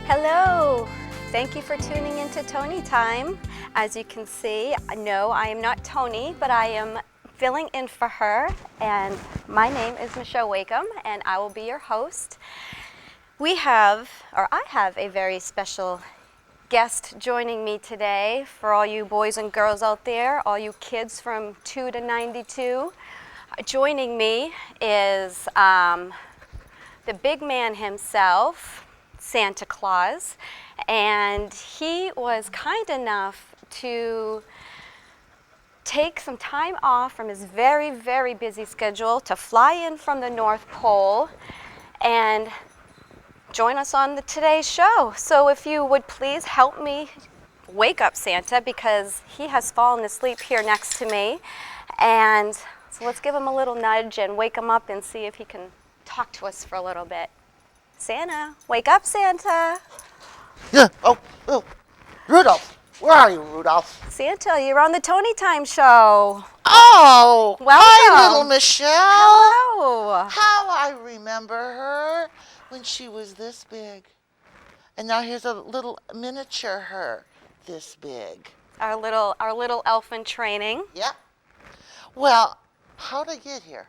Hello! Thank you for tuning into Toni Time. As you can see, no, I am not Toni, but I am filling in for her, and my name is Michelle Wakeham, and I will be your host. I have a very special guest joining me today for all you boys and girls out there, all you kids from 2 to 92. Joining me is the big man himself, Santa Claus, and he was kind enough to take some time off from his very, very busy schedule to fly in from the North Pole and join us on today's show. So if you would please help me wake up Santa, because he has fallen asleep here next to me. And so let's give him a little nudge and wake him up and see if he can talk to us for a little bit. Santa, wake up, Santa. Yeah. Oh, Rudolph. Where are you, Rudolph? Santa, you're on the Toni Time show. Oh, welcome. Hi, little Michelle. Hello. How I remember her when she was this big. And now here's a little miniature her this big. Our little elf in training. Yeah. Well, how'd I get here?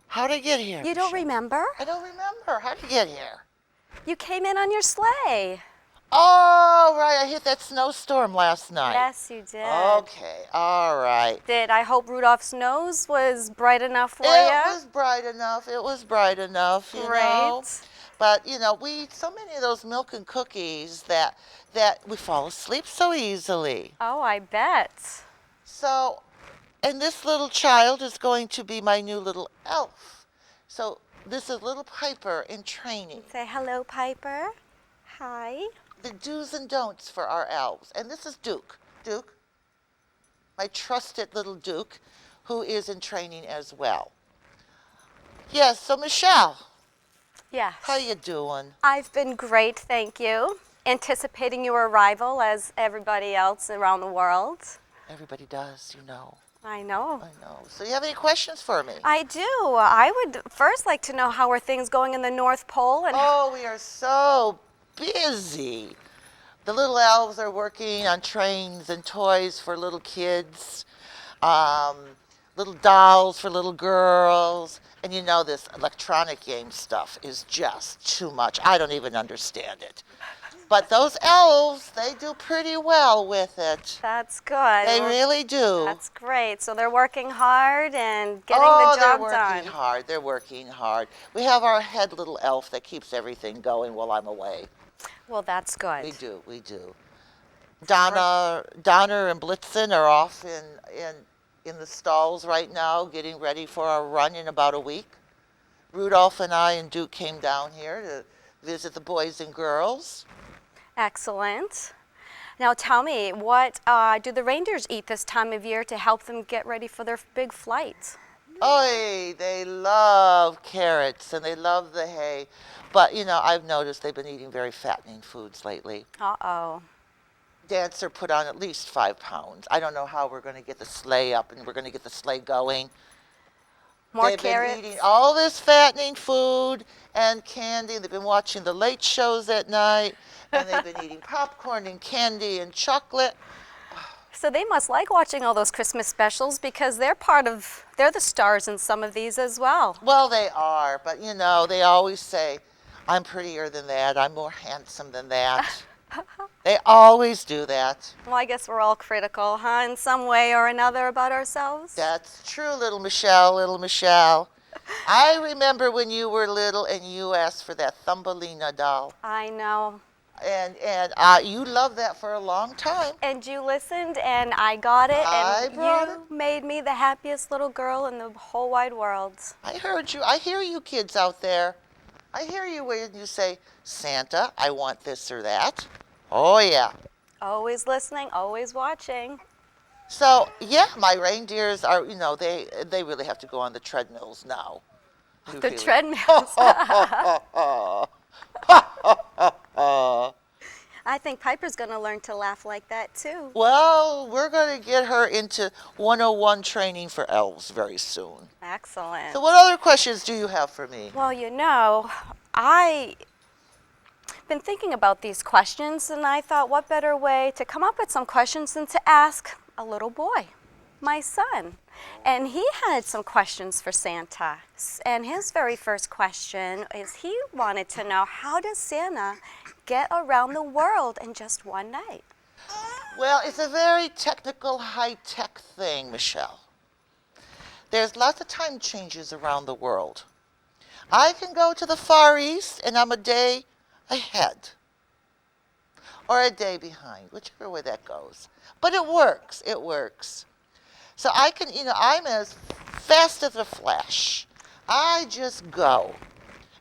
How'd I get here? You don't remember? I don't remember. How'd you get here? You came in on your sleigh. Oh, right. I hit that snowstorm last night. Yes, you did. Okay. All right. I hope Rudolph's nose was bright enough for you? It was bright enough. It was bright enough, you know. But, you know, we eat so many of those milk and cookies that we fall asleep so easily. Oh, I bet. So, and this little child is going to be my new little elf. So, this is little Piper in training. Say hello, Piper. Hi. The do's and don'ts for our elves. And this is Duke. Duke, my trusted little Duke, who is in training as well. Yes, so Michelle. Yes. How you doing? I've been great, thank you. Anticipating your arrival as everybody else around the world. Everybody does, you know. I know. I know. So you have any questions for me? I do. I would first like to know, how are things going in the North Pole? And oh, we are so busy. The little elves are working on trains and toys for little kids, little dolls for little girls. And you know, this electronic game stuff is just too much. I don't even understand it. But those elves, they do pretty well with it. That's good. They really do. That's great. So they're working hard and getting the job they're done. working hard. They're working hard. We have our head little elf that keeps everything going while I'm away. Well, that's good. We do. Donna and Blitzen are off in the stalls right now, getting ready for our run in about a week. Rudolph and I and Duke came down here to visit the boys and girls. Excellent. Now tell me, what do the reindeers eat this time of year to help them get ready for their big flight? Oh, they love carrots and they love the hay. But, you know, I've noticed they've been eating very fattening foods lately. Uh-oh. Dancer put on at least 5 pounds. I don't know how we're going to get the sleigh up and we're going to get the sleigh going. More carrots? They've been eating all this fattening food and candy. They've been watching the late shows at night. And they've been eating popcorn and candy and chocolate. So they must like watching all those Christmas specials, because they're the stars in some of these as well. Well, they are, but you know, they always say, I'm prettier than that, I'm more handsome than that. They always do that. Well, I guess we're all critical, huh, in some way or another about ourselves? That's true, little Michelle. I remember when you were little and you asked for that Thumbelina doll. I know. And you loved that for a long time. And you listened, and I got it, and you made me the happiest little girl in the whole wide world. I heard you. I hear you kids out there. I hear you when you say, Santa, I want this or that. Oh, yeah. Always listening, always watching. So, yeah, my reindeers are, you know, they really have to go on the treadmills now. The treadmills. I think Piper's going to learn to laugh like that, too. Well, we're going to get her into 101 training for elves very soon. Excellent. So what other questions do you have for me? Well, you know, I been thinking about these questions, and I thought, what better way to come up with some questions than to ask a little boy, my son. And he had some questions for Santa. And his very first question is he wanted to know, how does Santa get around the world in just one night? Well, it's a very technical, high-tech thing, Michelle. There's lots of time changes around the world. I can go to the Far East and I'm a day ahead. Or a day behind, whichever way that goes. But it works, it works. So I can, I'm as fast as a flash. I just go.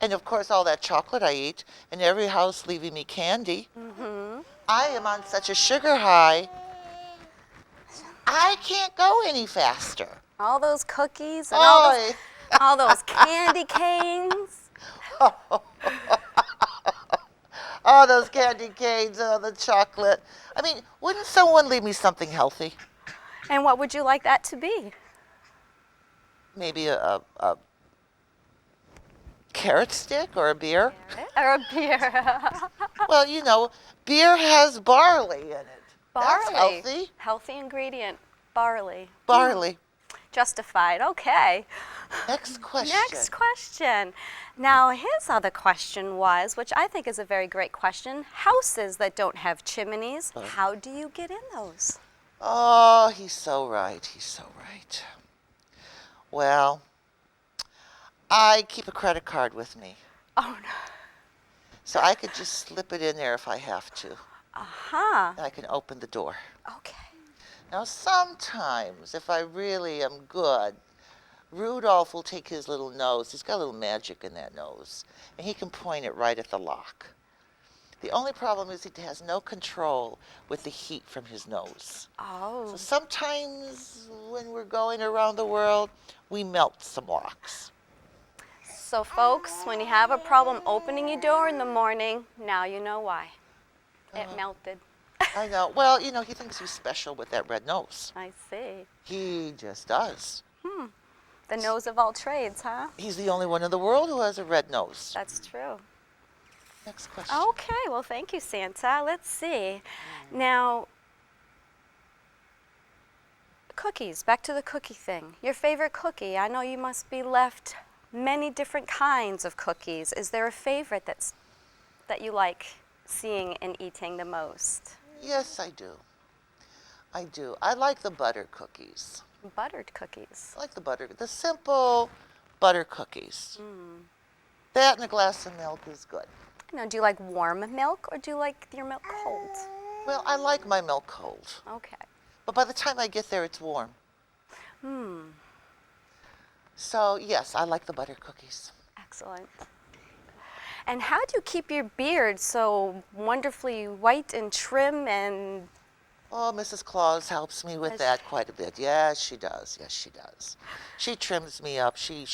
And of course, all that chocolate I eat, and every house leaving me candy. I am on such a sugar high, I can't go any faster. All those cookies and Oh, all those candy canes. oh, those candy canes, oh, the chocolate. I mean, wouldn't someone leave me something healthy? And what would you like that to be? Maybe a carrot stick or a beer? Or a beer. Well, beer has barley in it. Barley. That's healthy. Healthy ingredient. Barley. Barley. Justified. Okay. Next question. Next question. Now, his other question was, which I think is a very great question, houses that don't have chimneys, how do you get in those? Oh, he's so right. He's so right. Well, I keep a credit card with me. Oh, no. So I could just slip it in there if I have to. Uh-huh. And I can open the door. Okay. Now, sometimes, if I really am good, Rudolph will take his little nose. He's got a little magic in that nose. And he can point it right at the lock. The only problem is he has no control with the heat from his nose. Oh. So sometimes when we're going around the world, we melt some locks. So, folks, when you have a problem opening your door in the morning, now you know why. It melted. I know. Well, he thinks he's special with that red nose. I see. He just does. The nose of all trades, huh? He's the only one in the world who has a red nose. That's true. Next question. Okay, well, thank you, Santa. Let's see. Now, cookies. Back to the cookie thing. Your favorite cookie. I know you must be left many different kinds of cookies. Is there a favorite that you like seeing and eating the most? Yes, I do. I do. I like the butter cookies. Buttered cookies. I like the simple butter cookies. That and a glass of milk is good. Now, do you like warm milk or do you like your milk cold? Well, I like my milk cold. Okay. But by the time I get there, it's warm. So, yes, I like the butter cookies. Excellent. And how do you keep your beard so wonderfully white and trim and... Oh, Mrs. Claus helps me with that quite a bit. Yes, she does. Yes, she does. She trims me up. She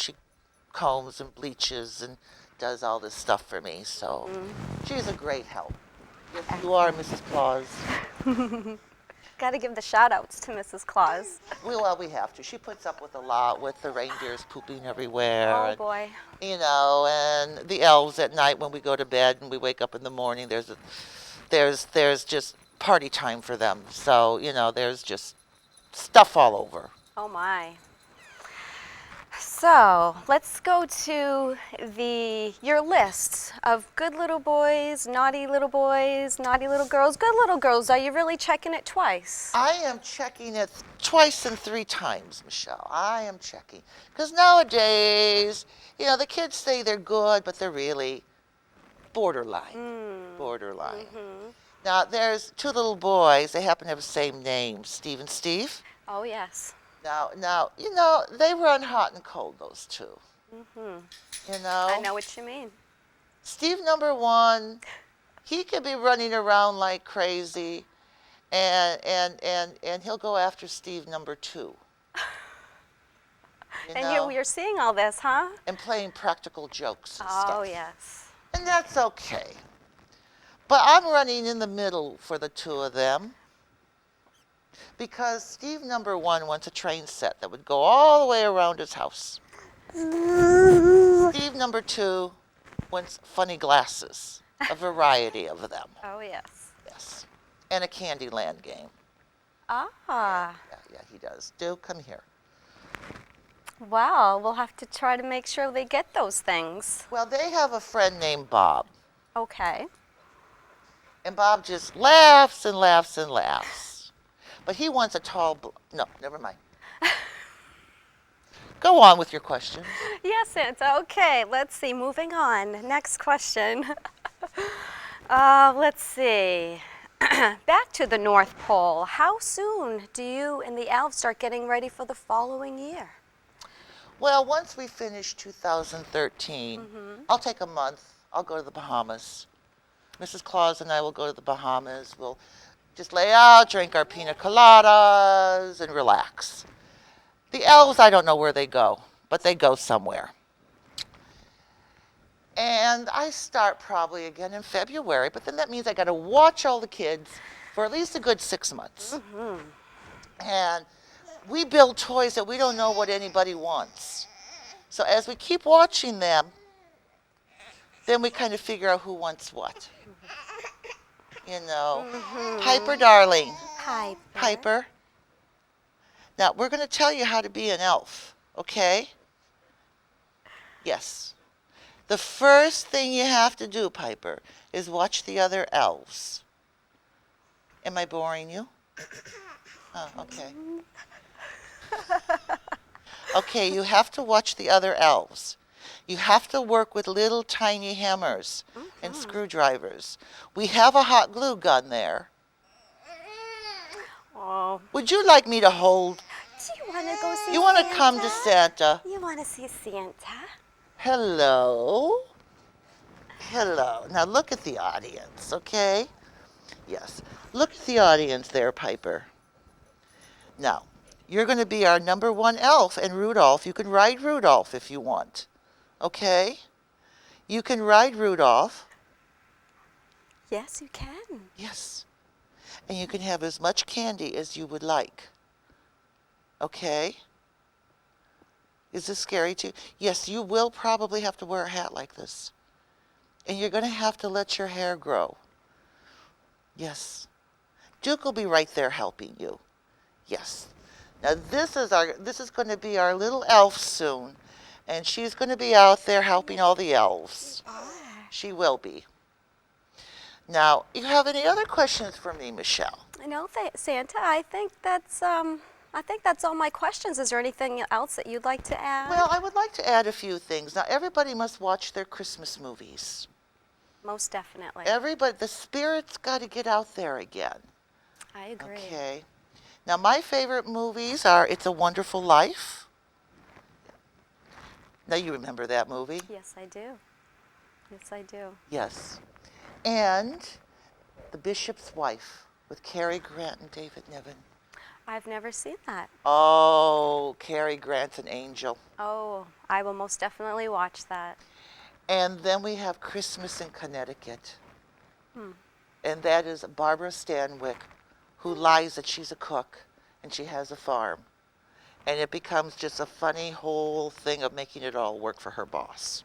combs and bleaches and does all this stuff for me. So she's a great help. Yes, you are, Mrs. Claus. Got to give the shout-outs to Mrs. Claus. Well, we have to. She puts up with a lot, with the reindeers pooping everywhere. Oh, and, boy. And the elves at night when we go to bed and we wake up in the morning, there's just party time for them. So, there's just stuff all over. Oh, my. So, let's go to your list of good little boys, naughty little girls. Good little girls, are you really checking it twice? I am checking it twice and 3 times, Michelle. I am checking. Because nowadays, the kids say they're good, but they're really borderline. Borderline. Now, there's 2 little boys. They happen to have the same name, Steve and Steve. Oh, yes. Now, they run hot and cold, those 2. I know what you mean. Steve number 1, he could be running around like crazy, and he'll go after Steve number 2. And you're seeing all this, huh? And playing practical jokes and stuff. Oh, yes. And that's okay. But I'm running in the middle for the 2 of them. Because Steve number 1 wants a train set that would go all the way around his house. Steve number 2 wants funny glasses. A variety of them. Oh, yes. Yes. And a Candyland game. Ah, Yeah, he does. Do come here. well, we'll have to try to make sure they get those things. Well, they have a friend named Bob. Okay. And Bob just laughs and laughs and laughs. But he wants a tall, no, never mind. Go on with your questions. Yes, Santa. Okay, let's see. Moving on. Next question. Let's see. Back to the North Pole. How soon do you and the elves start getting ready for the following year? Well, once we finish 2013, I'll take a month. I'll go to the Bahamas. Mrs. Claus and I will go to the Bahamas. We'll just lay out, drink our pina coladas, and relax. The elves, I don't know where they go, but they go somewhere. And I start probably again in February, but then that means I got to watch all the kids for at least a good 6 months. And we build toys that we don't know what anybody wants. So as we keep watching them, then we kind of figure out who wants what. You know, Piper, darling. Hi. Piper. Now, we're going to tell you how to be an elf, okay? Yes. The first thing you have to do, Piper, is watch the other elves. Am I boring you? Oh, okay. Okay, you have to watch the other elves. You have to work with little tiny hammers and screwdrivers. We have a hot glue gun there. Oh. Would you like me to hold? Do you want to go see You want to Santa? come to Santa? You want to see Santa? Hello. Hello. Now look at the audience, okay? Yes. Look at the audience there, Piper. Now, you're going to be our number one elf, and Rudolph, you can ride Rudolph if you want. Okay? You can ride Rudolph. Yes, you can. Yes. And you can have as much candy as you would like. Okay? Is this scary too? Yes, you will probably have to wear a hat like this. And you're going to have to let your hair grow. Yes. Duke will be right there helping you. Yes. Now this is going to be our little elf soon. And she's going to be out there helping all the elves. She will be. Now, you have any other questions for me, Michelle? No, Santa. I think that's all my questions. Is there anything else that you'd like to add? Well, I would like to add a few things. Now, everybody must watch their Christmas movies. Most definitely. Everybody, the spirit's got to get out there again. I agree. Okay. Now, my favorite movies are It's a Wonderful Life. Now, you remember that movie? Yes, I do. Yes, I do. Yes. And The Bishop's Wife with Cary Grant and David Niven. I've never seen that. Oh, Cary Grant's an angel. Oh, I will most definitely watch that. And then we have Christmas in Connecticut. And that is Barbara Stanwyck, who lies that she's a cook and she has a farm. And it becomes just a funny whole thing of making it all work for her boss.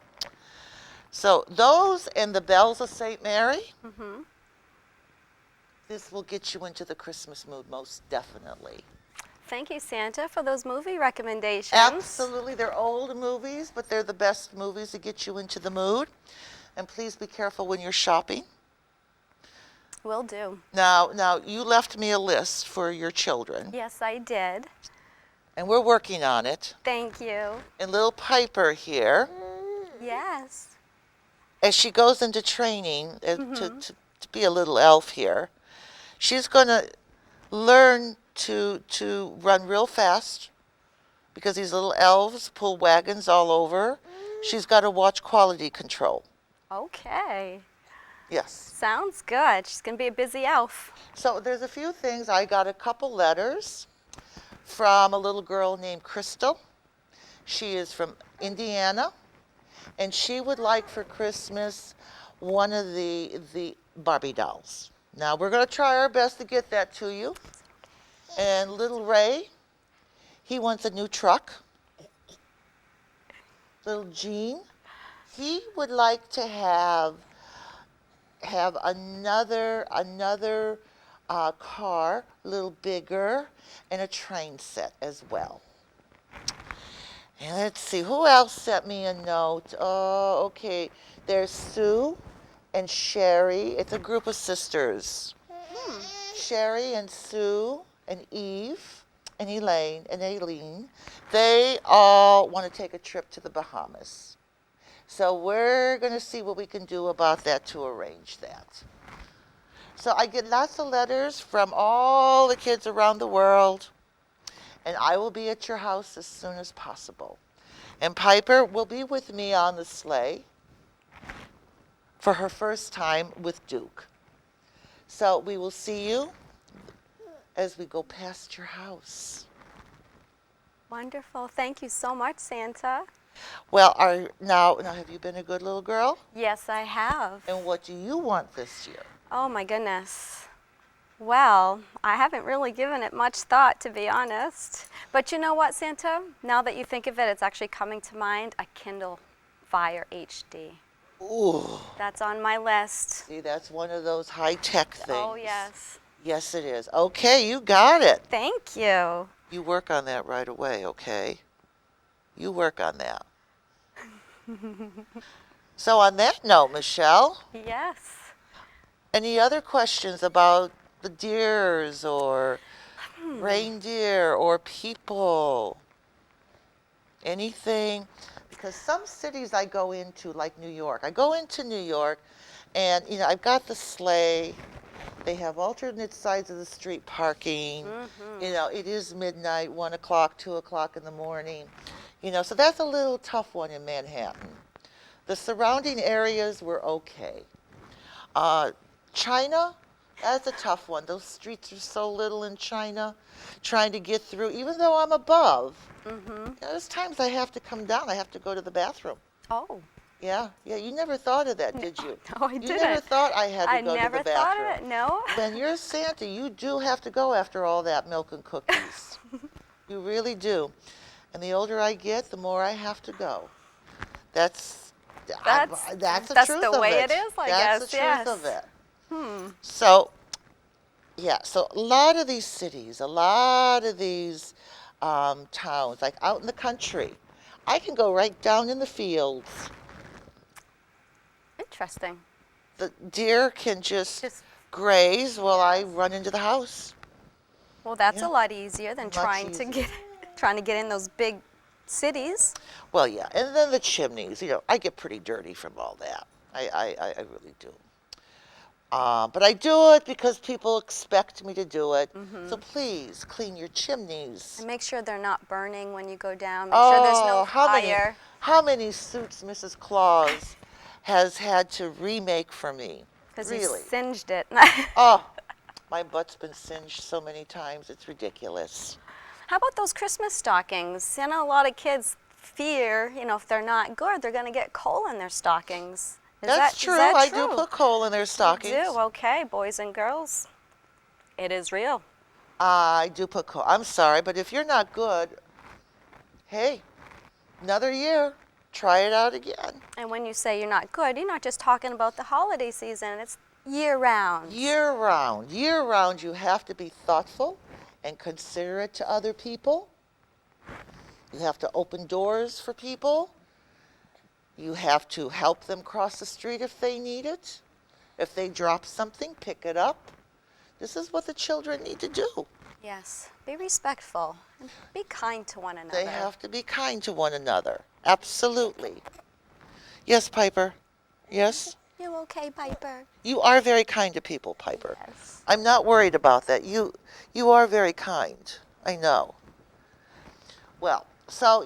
So those and The Bells of St. Mary, this will get you into the Christmas mood most definitely. Thank you, Santa, for those movie recommendations. Absolutely. They're old movies, but they're the best movies to get you into the mood. And please be careful when you're shopping. Will do. Now, you left me a list for your children, Yes, I did. and we're working on it. Thank you. And little Piper here, Yes. as she goes into training to be a little elf here, she's going to learn to run real fast because these little elves pull wagons all over. She's got to watch quality control. Okay. Yes. Sounds good. She's going to be a busy elf. So there's a few things. I got a couple letters from a little girl named Crystal. She is from Indiana, and she would like for Christmas one of the Barbie dolls. Now, we're going to try our best to get that to you. And little Ray, he wants a new truck. Little Gene, he would like to have have another car, a little bigger, and a train set as well. And let's see, who else sent me a note? Oh, okay. There's Sue and Sherry. It's a group of sisters. Sherry and Sue and Eve and Elaine and Aileen. They all want to take a trip to the Bahamas. So we're going to see what we can do about that to arrange that. So I get lots of letters from all the kids around the world, and I will be at your house as soon as possible. And Piper will be with me on the sleigh for her first time with Duke. So we will see you as we go past your house. Wonderful. Thank you so much, Santa. Well, now have you been a good little girl? Yes, I have. And what do you want this year? Oh my goodness. Well, I haven't really given it much thought, to be honest. But you know what, Santa? Now that you think of it, it's actually coming to mind, a Kindle Fire HD. Ooh. That's on my list. See, that's one of those high-tech things. Oh, yes. Yes, it is. Okay, you got it. Thank you. You work on that right away, okay? You work on that. So on that note, Michelle, Yes. any other questions about the deers or reindeer or people? Anything? Because some cities I go into, like New York, I go into New York and, I've got the sleigh. They have alternate sides of the street parking. It is midnight, 1 o'clock, 2 o'clock in the morning. So that's a little tough one in Manhattan. The surrounding areas were okay. China, that's a tough one. Those streets are so little in China, trying to get through, even though I'm above. There's times I have to come down. I have to go to the bathroom. Oh. Yeah, you never thought of that, did you? No, I You didn't. never thought I had to go to the never bathroom. thought of it, no. When you're Santa, you do have to go after all that milk and cookies. You really do. And the older I get, the more I have to go. That's the truth the of way it. it is, I That's guess, the yes. truth of it. So, so a lot of these cities, a lot of these towns, like out in the country, I can go right down in the fields. Interesting. The deer can just graze while I run into the house. Well, that's Yeah. a lot easier than Much trying to easier. get in those big cities. Well, yeah, and then the chimneys. I get pretty dirty from all that. I really do. But I do it because people expect me to do it. So please clean your chimneys. And make sure they're not burning when you go down. Make sure there's no fire. How many suits Mrs. Claus has had to remake for me? Because Really? you singed it. Oh, my butt's been singed so many times. It's ridiculous. How about those Christmas stockings? A lot of kids fear, if they're not good, they're going to get coal in their stockings. That's true. Is that I true? do put coal in their stockings. You do? Okay, boys and girls. It is real. I do put coal. I'm sorry, but if you're not good, hey, another year, try it out again. And when you say you're not good, you're not just talking about the holiday season. It's year-round. Year-round. Year-round, you have to be thoughtful and considerate to other people. You have to open doors for people. You have to help them cross the street if they need it. If they drop something, pick it up. This is what the children need to do. Yes. Be respectful and be kind to one another. They have to be kind to one another. Absolutely. Yes, Piper. Yes? You okay, Piper? You are very kind to people, Piper. Yes. I'm not worried about that. You are very kind. I know. Well, so,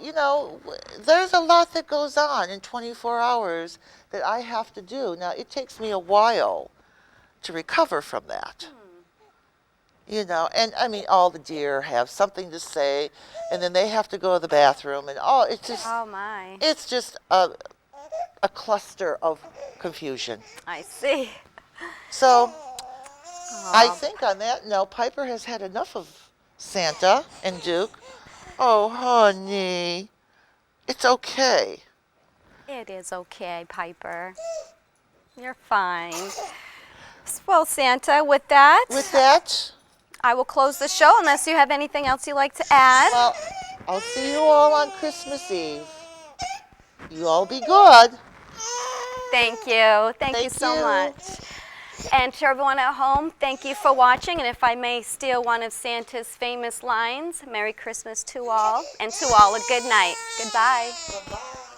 there's a lot that goes on in 24 hours that I have to do. Now, it takes me a while to recover from that. And I mean, all the deer have something to say, and then they have to go to the bathroom, and Oh my. it's just a cluster of confusion. I see. So, I think on that note, Piper has had enough of Santa and Duke. Oh, honey, it's okay. It is okay, Piper. You're fine. Well, Santa, with that, With that, I will close the show unless you have anything else you'd like to add. well, I'll see you all on Christmas Eve. You all be good. Thank you. Thank you Thank so you. much. And to everyone at home, thank you for watching. And if I may steal one of Santa's famous lines, Merry Christmas to all, and to all a good night. Goodbye. Bye-bye.